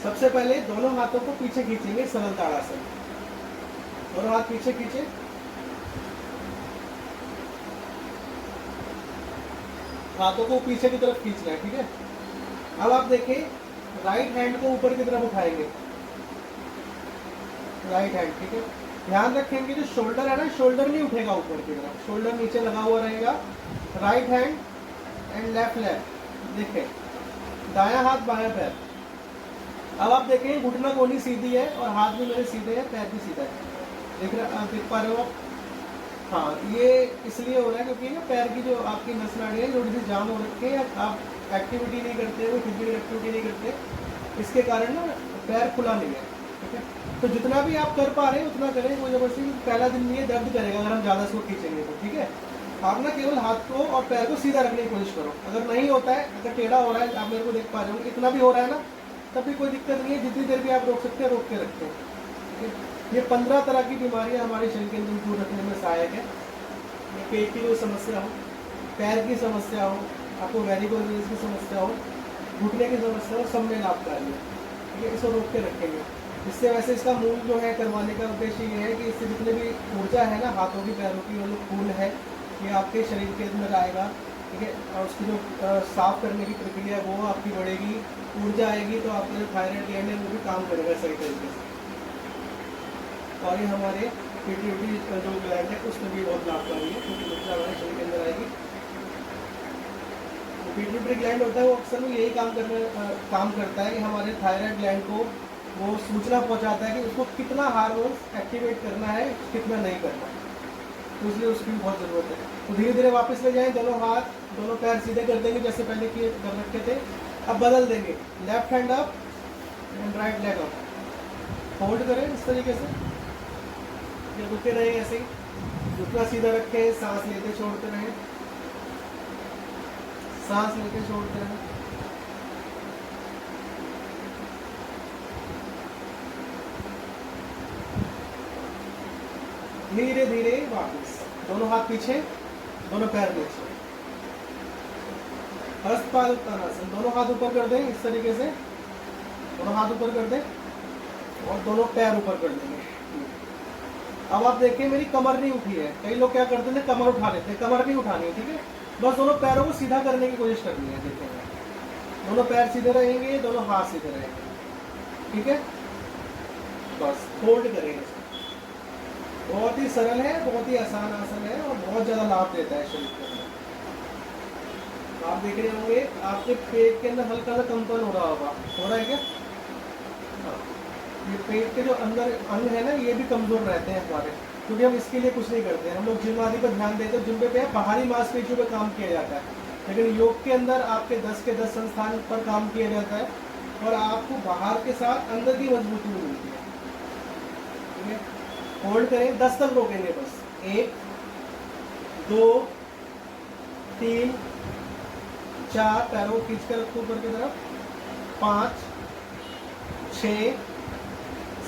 S1: सबसे पहले दोनों हाथों को पीछे खींचेंगे, सरल ताड़ासन। दोनों हाथ पीछे खींचे, हाथों को पीछे की तरफ खींचना है। ठीक है, अब आप देखें राइट हैंड को ऊपर की तरफ उठाएंगे, राइट हैंड। ठीक है, ध्यान रखेंगे जो शोल्डर है ना, शोल्डर नहीं उठेगा ऊपर की तरफ, शोल्डर नीचे लगा हुआ रहेगा। Right hand and left left. देखें दायां हाथ बायां पैर। अब आप देखें घुटना कोनी सीधी है और हाथ भी मेरे सीधे हैं, पैर भी सीधा है। देख पा रहे हो आप? हाँ, ये इसलिए हो रहा है क्योंकि ना पैर की जो आपकी नस नाड़ी है थोड़ी सी जाम हो रखी है, आप एक्टिविटी नहीं करते, कोई फिजिकल एक्टिविटी नहीं करते, इसके कारण ना पैर खुला नहीं है। ठीक है, तो जितना भी आप कर पा रहे हैं उतना करें, कोई जबरदस्ती। पहला दिन ये दर्द करेगा अगर हम ज़्यादा इसको खींचेंगे तो। ठीक है, आप ना केवल हाथ को और पैर को सीधा रखने की कोशिश करो। अगर नहीं होता है, अगर टेढ़ा हो रहा है, आप मेरे को देख पा रहे हो, इतना भी हो रहा है ना, तब भी कोई दिक्कत नहीं है, जितनी देर भी आप रोक सकते हैं रोक के रखते हैं। ठीक है, ये 15 तरह की बीमारियां हमारे शरीर के अंदर दूर रखने में सहायक है। पेट की कोई समस्या हो, पैर की समस्या हो, आपको वेरिकोज की समस्या हो, घुटने की समस्या हो, सब में लाभकारी है। ठीक है, इसको रोक के रखेंगे। इससे वैसे इसका मूल जो है करवाने का उद्देश्य ये है कि इससे जितने भी ऊर्जा है ना हाथों की पैरों की, वो जो खून है ये आपके शरीर के अंदर आएगा। ठीक है, और उसकी जो साफ करने की प्रक्रिया है वो आपकी बढ़ेगी, ऊर्जा आएगी, तो आपका जो थायराइड ग्लैंड है वो भी काम करेगा सही तरीके से। और ये हमारे पीटीयूटी जो ग्लैंड है उसमें भी बहुत लाभकारी है, क्योंकि ऊर्जा हमारे शरीर के अंदर आएगी। पीट्यूटरी ग्लैंड होता है वो अक्सर में यही काम करता है कि हमारे थायराइड ग्लैंड को वो सूचना पहुंचाता है कि उसको कितना हार्मोन्स एक्टिवेट करना है, कितना नहीं करना है, तो इसलिए उसकी बहुत ज़रूरत है। तो धीरे धीरे वापस ले जाएं, दोनों हाथ दोनों पैर सीधे कर देंगे जैसे पहले किए कर रखे थे। अब बदल देंगे, left hand up and right leg up. Hold करें इस तरीके से, या रुके रहे ऐसे ही, घुटना सीधा रखें, सांस लेते छोड़ते रहें, सांस लेते छोड़ते रहें। धीरे धीरे वापस, दोनों हाथ पीछे, दोनों पैर नीचे। हस्त उत्तानासन, दोनों हाथ ऊपर कर दें इस तरीके से, दोनों हाथ ऊपर कर दें और दोनों पैर ऊपर कर देंगे। अब आप देखिए मेरी कमर नहीं उठी है, कई लोग क्या करते हैं कमर उठा लेते हैं, कमर नहीं उठानी है। ठीक है, बस दोनों पैरों को सीधा करने की कोशिश करनी है। देखेंगे दोनों पैर सीधे रहेंगे, दोनों हाथ सीधे रहेंगे। ठीक है, बस होल्ड करेंगे। बहुत ही सरल है, बहुत ही आसान आसन है और बहुत ज़्यादा लाभ देता है शरीर के अंदर। आप देख रहे होंगे आपके पेट के अंदर हल्का सा कंपन हो रहा होगा, हो रहा है क्या? हाँ, ये पेट के जो अंदर अंग है ना ये भी कमज़ोर रहते हैं हमारे, क्योंकि हम इसके लिए कुछ नहीं करते हैं। हम लोग जिम आदि पर ध्यान देते हैं, जिम पे बाहरी मांसपेशियों पर काम किया जाता है, लेकिन योग के अंदर आपके 10 के 10 संस्थान पर काम किया जाता है और आपको बाहर के साथ अंदर की मजबूती मिलती है। ठीक है, होल्ड करें, 10 तक रोकेंगे बस। 1 2 3 4, पैरों खींच कर रखो ऊपर की तरफ, 5 6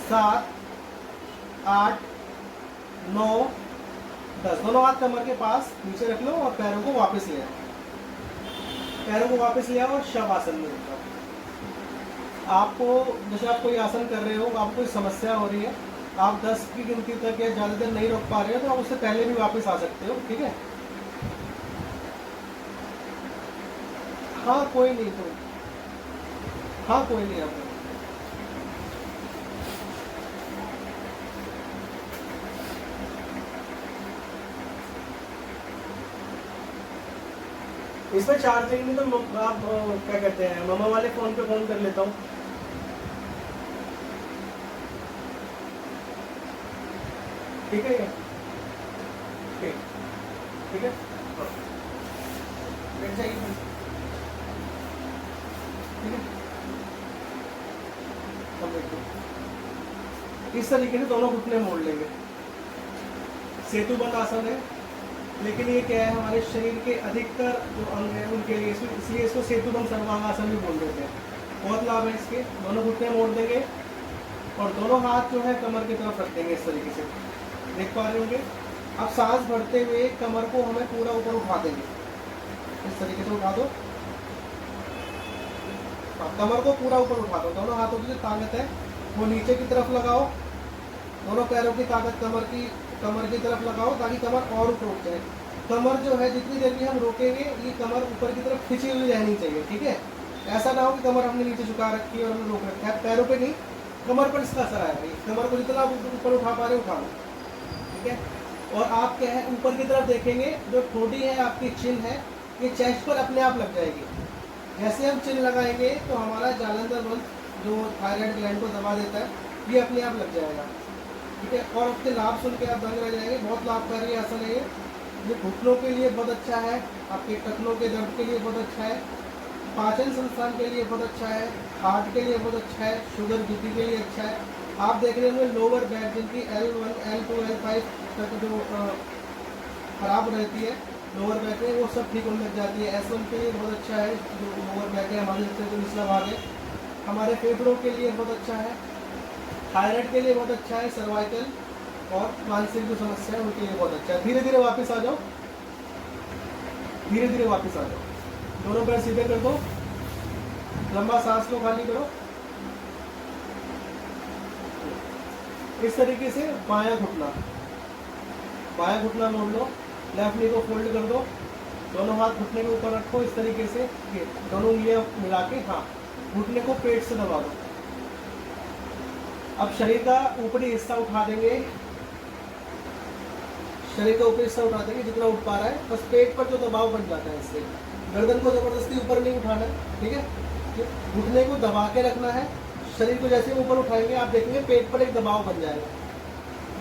S1: 7 8 9 10। दोनों हाथ कमर के पास नीचे रख लो और पैरों को वापस ले आओ, पैरों को वापस ले आओ और शवासन में रुको। आपको जैसे आप कोई आसन कर रहे हो, आपको कोई समस्या हो रही है, आप 10 की गिनती तक या ज़्यादा देर नहीं रोक पा रहे हो तो आप उससे पहले भी वापस आ सकते हो। ठीक है, हाँ कोई नहीं, तो हाँ कोई नहीं। आप इसमें चार्जिंग में तो आप क्या कहते हैं, मामा वाले फोन पे फोन कर लेता हूँ। ठीक है ये, ठीक ठीक है। हाँ, बैठ जाइए फिर। ठीक है, अब देखिए इस तरीके से दोनों घुटने मोड़ लेंगे। सेतुबंध आसन है, लेकिन ये क्या है, हमारे शरीर के अधिकतर जो अंग हैं उनके लिए, इसलिए इसको सेतुबंध सर्वांगासन भी बोल देते हैं। बहुत लाभ है इसके। दोनों घुटने मोड़ देंगे और दोनों हाथ जो है कमर की तरफ रख देंगे इस तरीके से, देख पा रहे होंगे। अब सांस भरते हुए कमर को हमें पूरा ऊपर उठा देंगे, इस तरीके से उठा दो। हाँ, कमर को पूरा ऊपर उठा दो। दोनों हाथों की जो ताकत है वो नीचे की तरफ लगाओ, दोनों पैरों की ताकत कमर की तरफ लगाओ, ताकि कमर और ऊपर उठ जाए। कमर जो है जितनी देर भी हम रोकेंगे, ये कमर ऊपर की तरफ खिंची हुई रहनी चाहिए। ठीक है, ऐसा ना हो कि कमर हमने नीचे झुका रखी है और हमने रोक रखा है। पैरों पे नहीं, कमर पर इसका असर आएगा। कमर को जितना आप ऊपर उठा पा रहे उठा लो। ठीक है, और आप क्या है, ऊपर की तरफ देखेंगे, जो ठोड़ी है आपकी, चिन है, ये चेस्ट पर अपने आप लग जाएगी। जैसे हम चिन लगाएंगे तो हमारा जालंधर बंध जो थायराइड ग्लैंड को दबा देता है, ये अपने आप लग जाएगा। ठीक है, और उसके लाभ सुन के आप दंग रह जाएंगे। बहुत लाभकारी आसन है ये घुटनों के लिए बहुत अच्छा है, आपके टखनों के दर्द के लिए बहुत अच्छा है, पाचन संस्थान के लिए बहुत अच्छा है, हार्ट के लिए बहुत अच्छा है, शुगर बीपी के लिए अच्छा है। आप देख रहे होंगे लोअर बैक जिनकी L1, L2, L5 तक जो खराब रहती है लोअर बैक में, वो सब ठीक होने लग जाती है। S1 के लिए बहुत अच्छा है, जो लोअर बैक है हमारे सबसे जो निचला भाग है। हमारे फेफड़ों के लिए बहुत अच्छा है, थायराइड के लिए बहुत अच्छा है, सर्वाइकल और मानसिक जो समस्या है उनके लिए बहुत अच्छा है। धीरे धीरे वापस आ जाओ, धीरे धीरे वापस आ जाओ। दोनों पैर सीधे कर दो, लंबा सांस लो, खाली करो। इस तरीके से बायां घुटना मोड़ लो, लेफ्ट नी को फोल्ड कर दो, दोनों हाथ घुटने के ऊपर रखो इस तरीके से, ये दोनों उंगलियां मिला के, हाँ, घुटने को पेट से दबा दो। अब शरीर का ऊपरी हिस्सा उठा देंगे, शरीर का ऊपरी हिस्सा उठा देंगे जितना उठ पा रहा है, बस पेट पर जो दबाव बन जाता है इससे। गर्दन को जबरदस्ती ऊपर नहीं उठाना है। ठीक है, घुटने को दबा के रखना है। शरीर को जैसे ऊपर उठाएंगे आप देखेंगे पेट पर एक दबाव बन जाएगा,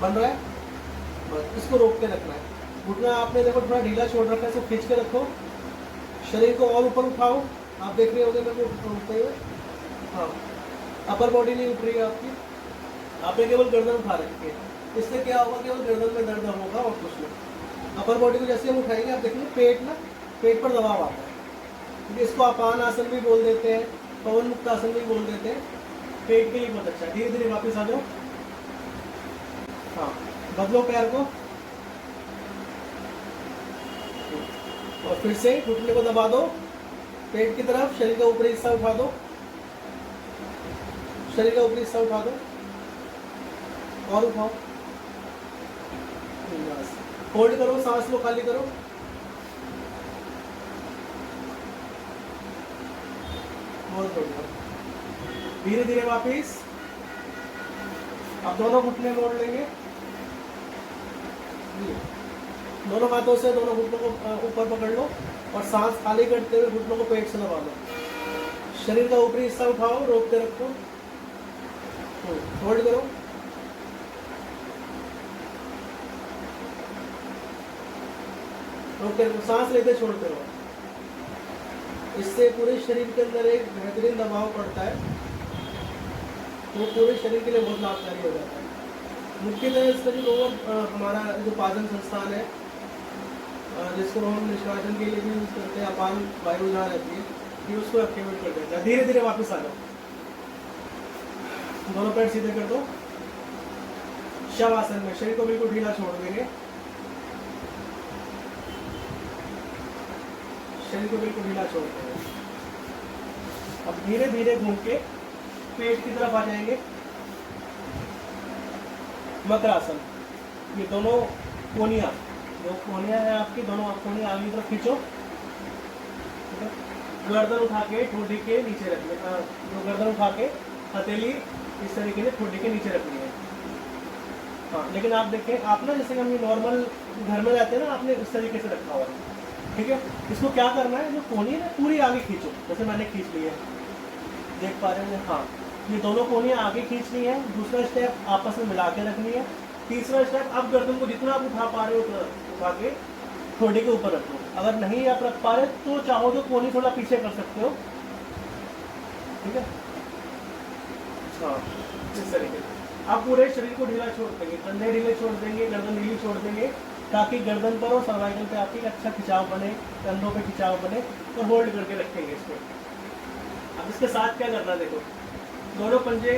S1: बन रहा है, बस इसको रोक के रखना है। घुटना आपने देखो थोड़ा ढीला छोड़ रखा है, इसको खींच के रखो। शरीर को और ऊपर उठाओ, आप देख रहे होंगे मेरे को उठते हुए। हाँ, अपर बॉडी नहीं उठ रही है आपकी, आपने केवल गर्दन उठा रखी है। इससे क्या होगा, केवल गर्दन में दर्द होगा और कुछ नहीं। अपर बॉडी को जैसे हम उठाएंगे आप देखेंगे पेट पर दबाव आता है। क्योंकि इसको अपान आसन भी बोल देते हैं, पवन मुक्त आसन भी बोल देते हैं। पेट के लिए बहुत अच्छा है। धीरे धीरे वापस आ जाओ। हाँ, बदलो पैर को और फिर से घुटने को दबा दो, पेट की तरफ, शरीर का ऊपरी हिस्सा उठा दो, शरीर का ऊपरी हिस्सा उठा दो और उठाओ, होल्ड करो, सांस लो, खाली करो। बहुत बढ़िया, धीरे धीरे वापिस। अब दोनों घुटने मोड़ लेंगे, दोनों हाथों से दोनों घुटनों को ऊपर पकड़ लो और सांस खाली करते हुए घुटनों को पेट से दबा लो। शरीर का ऊपरी हिस्सा उठाओ, रोक के रखो, होल्ड करो, रोक के रखो, सांस लेते छोड़ते रहो। इससे पूरे शरीर के अंदर एक बेहतरीन दबाव पड़ता है, वो पूरे शरीर के लिए बहुत लाभकारी हो जाता है। मुख्यतः इसका जो लोअर हमारा जो पाचन संस्थान है, जिसको हम निष्कासन के लिए भी यूज करते हैं, अपान वायु जहाँ रहती है, ये उसको एक्टिवेट कर देता है। धीरे धीरे वापस आ जाओ, दोनों पैर सीधे कर दो। शवासन में शरीर को बिल्कुल ढीला छोड़ देंगे, शरीर को बिल्कुल ढीला छोड़ देंगे। अब धीरे धीरे घूम के पेट की तरफ आ जाएंगे। मकरासन, ये दोनों कोनिया, जो कोनिया है आपकी, दोनों कोनिया आगे की तरफ खींचो। गर्दन उठा के ठोडी के नीचे रखनी, जो गर्दन उठा के हथेली इस तरीके से ठोडी के नीचे रखनी है। हाँ, लेकिन आप देखें, आप ना जैसे हम नॉर्मल घर में रहते हैं ना, आपने इस तरीके से रखा हुआ है। ठीक है, इसको क्या करना है, जो कोनी है पूरी आगे खींचो, जैसे मैंने खींच ली है, देख पा रहे हैं। हाँ, ये दोनों कोनियाँ आगे खींचनी है। दूसरा स्टेप आपस में मिला के रखनी है। तीसरा स्टेप, आप गर्दन को जितना आप उठा पा रहे हो उतना उठा के ठोड़ी के ऊपर रखो। अगर नहीं आप रख पा रहे तो चाहो तो कोहनी थोड़ा पीछे कर सकते हो, ठीक है। हाँ, इस तरीके से आप पूरे शरीर को ढीला छोड़ देंगे, कंधे ढीले छोड़ देंगे, गर्दन ढीली छोड़ देंगे, ताकि गर्दन पर और सर्वाइकल पे आपकी अच्छा खिंचाव बने, कंधों पे खिंचाव बने, और होल्ड करके रखेंगे इसको। अब इसके साथ क्या करना है, देखो दोनों पंजे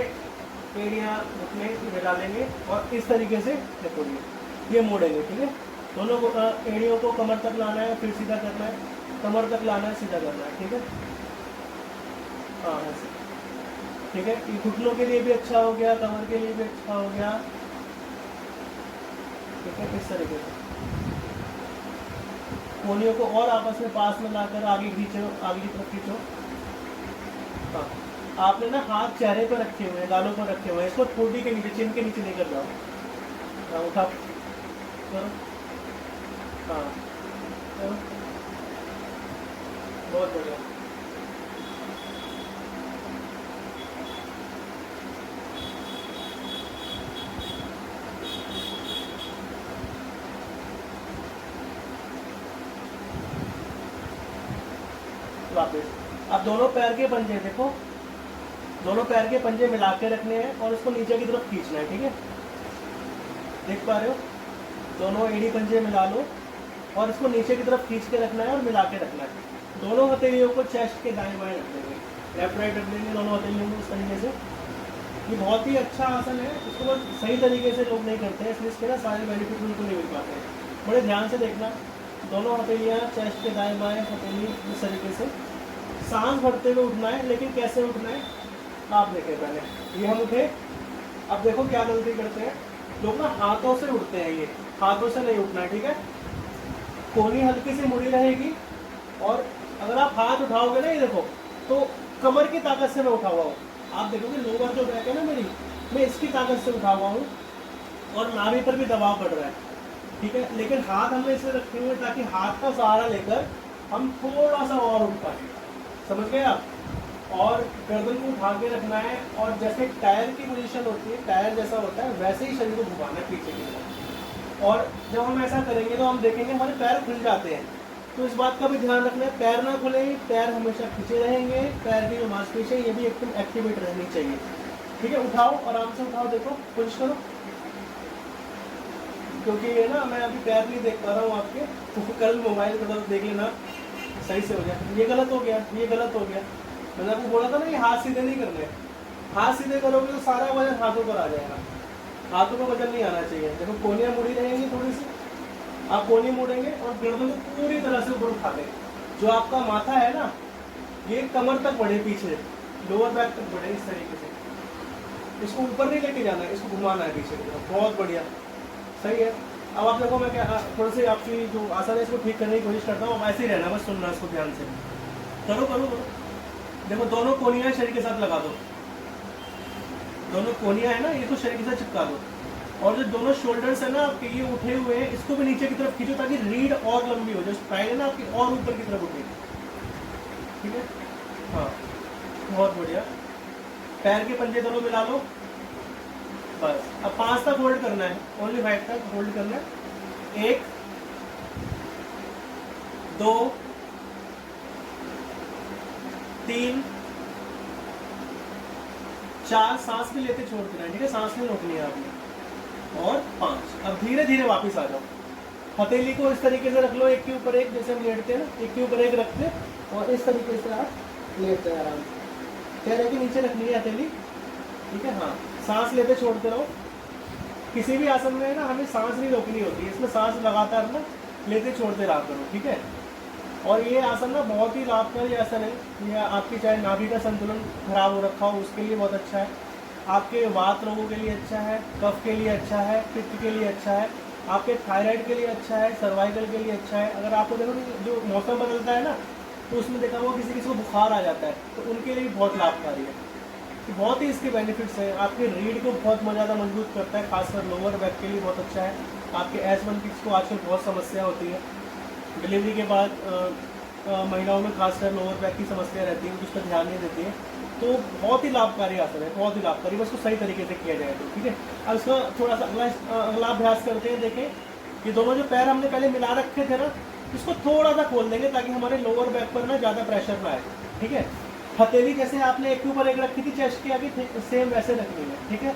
S1: एड़ियाँ घुटने मिला लेंगे और इस तरीके से देखो ये मोड़ेंगे, ठीक है। दोनों एड़ियों को कमर तक लाना है, फिर सीधा करना है, कमर तक लाना है, सीधा करना है, ठीक है। हाँ ऐसे, ठीक है। ये घुटनों के लिए भी अच्छा हो गया, कमर के लिए भी अच्छा हो गया, ठीक है। इस तरीके से कोहनियों को और आपस में पास में लाकर आगे खींचो, आगे की तरफ खींचो। हाँ, आपने ना हाथ चेहरे पर रखे हुए हैं, गालों पर रखे हुए हैं, इसको ठोड़ी के नीचे, चिन के नीचे नहीं कर जाओ। हाँ उठा करो, हाँ करो, बहुत बढ़िया। वापस अब दोनों पैर के पंजे देखो, दोनों पैर के पंजे मिला के रखने हैं और इसको नीचे की तरफ खींचना है, ठीक है। देख पा रहे हो, दोनों एड़ी पंजे मिला लो और इसको नीचे की तरफ खींच के रखना है और मिला के रखना है। दोनों हथेलियों को चेस्ट के दाएं बाएं रख देंगे, लेफ्ट राइट रख देंगे दोनों हथेलियों को इस तरीके से। ये बहुत ही अच्छा आसन है, इसको बस सही तरीके से लोग नहीं करते हैं, इसलिए इसके ना सारे बेनिफिट उनको नहीं मिल पाते हैं। बड़े ध्यान से देखना, दोनों हथेलियाँ चेस्ट के दाएं बाएं, हथेली इस तरीके से। सांस भरते हुए उठना है, लेकिन कैसे उठना है आप देखें पहले। ये हम उठे, अब देखो क्या गलती करते हैं लोग ना, हाथों से उठते हैं, ये हाथों से नहीं उठना है, ठीक है। कोहनी हल्की सी मुड़ी रहेगी और अगर आप हाथ उठाओगे ना, ये देखो, तो कमर की ताकत से मैं उठा हुआ हूँ। आप देखोगे लोअर जो बैक है ना मेरी, मैं इसकी ताकत से उठा हुआ हूँ और नाभि पर भी दबाव पड़ रहा है, ठीक है। लेकिन हाथ हमने इसलिए रखे हुए ताकि हाथ का सहारा लेकर हम थोड़ा सा और उठ पाए, समझ गए आप। और गर्दन को उठा के रखना है और जैसे टायर की पोजीशन होती है, टायर जैसा होता है, वैसे ही शरीर को घुमाना है पीछे की तरफ। और जब हम ऐसा करेंगे तो हम देखेंगे हमारे पैर खुल जाते हैं, तो इस बात का भी ध्यान रखना है, पैर ना खुले, पैर हमेशा खींचे रहेंगे, पैर की जो मांसपेशियाँ ये भी एकदम एक्टिवेट रहनी चाहिए, ठीक है। उठाओ, आराम से उठाओ, देखो कोशिश करो, क्योंकि ये ना मैं अभी पैर नहीं देख पा रहा हूँ आपके, तो कल मोबाइल पर देख लेना, सही से हो जाए। ये गलत हो गया, ये गलत हो गया, मैंने आपको बोला था ना, ये हाथ सीधे नहीं करने, हाथ सीधे करोगे तो सारा वजन हाथों पर आ जाएगा, हाथों पर वजन नहीं आना चाहिए। देखो कोहनियाँ मुड़ी रहेंगी थोड़ी सी, आप कोहनी मोड़ेंगे और गर्दन को पूरी तरह से ऊपर उठा देंगे। जो आपका माथा है ना, ये कमर तक बढ़े, पीछे लोअर बैक तक बढ़े, इस तरीके से। इसको ऊपर नहीं लेके जाना है, इसको घुमाना है पीछे की तरफ, बहुत बढ़िया, सही है। अब आप देखो, मैं क्या थोड़ी सी आपकी जो आसन है इसको ठीक करने की कोशिश करता हूँ, अब ऐसे ही रहना, बस सुनना इसको ध्यान से, करो करो करो। देखो दोनों कोहनियाँ शरीर के साथ लगा दो, दोनों कोहनियाँ है ना, ये तो शरीर के साथ चिपका दो। और जो दोनों शोल्डर्स है ना आपके, ये उठे हुए हैं, इसको भी नीचे की तरफ खींचो ताकि रीढ़ और लंबी हो, जो स्पाइन है ना आपकी और ऊपर की तरफ उठे, ठीक है। हाँ बहुत बढ़िया, पैर के पंजे दोनों मिला लो, बस। अब 5 तक होल्ड करना है, ओनली 5 तक होल्ड करना है। 1 2 3 4, सांस भी लेते छोड़ देना है, ठीक है, सांस नहीं रोकनी है आपने, और 5। अब धीरे धीरे वापस आ जाओ, हथेली को इस तरीके से रख लो, एक के ऊपर एक, जैसे हम लेटते हैं ना, एक के ऊपर एक रखते, और इस तरीके से आप लेटते हैं आराम से। चेहरे के नीचे रखनी है हथेली, ठीक है। हाँ, सांस लेते छोड़ते रहो। किसी भी आसन में ना हमें सांस नहीं रोकनी होती है, इसमें सांस लगातार ना लेते छोड़ते रहा करो, ठीक है। और ये आसन ना बहुत ही लाभकारी आसन है, ये आपकी चाहे नाभि का संतुलन खराब हो रखा हो उसके लिए बहुत अच्छा है, आपके वात रोगों के लिए अच्छा है, कफ के लिए अच्छा है, पित्त के लिए अच्छा है, आपके थायराइड के लिए अच्छा है, सर्वाइकल के लिए अच्छा है। अगर आपको देखो जो मौसम बदलता है ना, तो उसमें देखा हुआ किसी किसी को बुखार आ जाता है, तो उनके लिए भी बहुत लाभकारी है। बहुत ही इसके बेनिफिट्स हैं, आपके रीढ़ को बहुत ज़्यादा मजबूत करता है, खासकर लोअर बैक के लिए बहुत अच्छा है। आपके S1 किड्स को आजकल बहुत समस्या होती है, डिलीवरी के बाद महिलाओं में खासकर लोअर बैक की समस्या रहती है, उस पर ध्यान नहीं देती है, तो बहुत ही लाभकारी आसन है, बहुत ही लाभकारी, बस उसको सही तरीके से किया जाए तो ठीक है। अब इसका थोड़ा सा अगला अभ्यास करते हैं। देखें ये दोनों जो पैर हमने पहले मिला रखे थे ना, इसको थोड़ा सा खोल देंगे ताकि हमारे लोअर बैक पर ना ज़्यादा प्रेशर ना आए, ठीक है। हथेली जैसे आपने एक के ऊपर एक रखी थी चेस्ट के आगे, सेम वैसे रखनी है, ठीक है।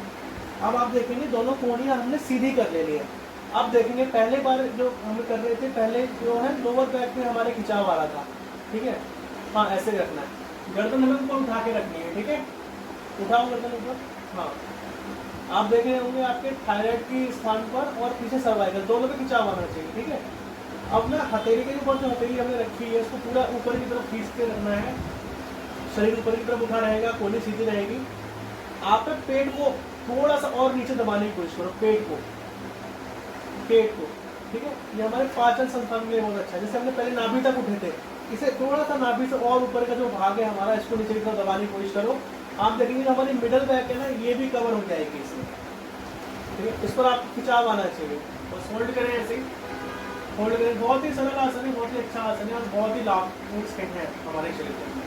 S1: अब आप देखेंगे दोनों कोहनियाँ हमने सीधी कर लेनी है। अब देखेंगे पहले बार जो हम कर रहे थे, पहले जो है लोअर बैक में हमारे खिंचाव आ रहा था, ठीक है। हाँ ऐसे रखना है, गर्दन हमें ऊपर उठा के रखनी है, ठीक है। उठाओ गर्दन ऊपर, हाँ। आप देख रहे होंगे आपके थायराइड की स्थान पर और पीछे सर्वाइकल दोनों पे खिंचाव आना चाहिए, ठीक है। अब ना हथेली के ऊपर जो हथेली हमने रखी है इसको पूरा ऊपर की तरफ खींच के रखना है, शरीर ऊपर की तरफ उठा रहेगा, कोहनी सीधी रहेगी। आप पेट को थोड़ा सा और नीचे दबाने की कोशिश करो, पेट को, ठीक है। ये हमारे पाचन संस्थान के लिए बहुत अच्छा है। जैसे हमने पहले नाभि तक उठे थे, इसे थोड़ा सा नाभि से और ऊपर का जो भाग है हमारा, इसको नीचे की तरफ दबाने की कोशिश करो। आप देखेंगे हमारी मिडल बैक है ना, ये भी कवर हो जाएगी इसमें, ठीक है। इस पर आप खिंचाव आना चाहिए, बस होल्ड करें ऐसे ही, होल्ड करें। बहुत ही सरल आसन है, बहुत ही अच्छा आसन है और बहुत ही लाभ इसके हैं हमारे शरीर के अंदर।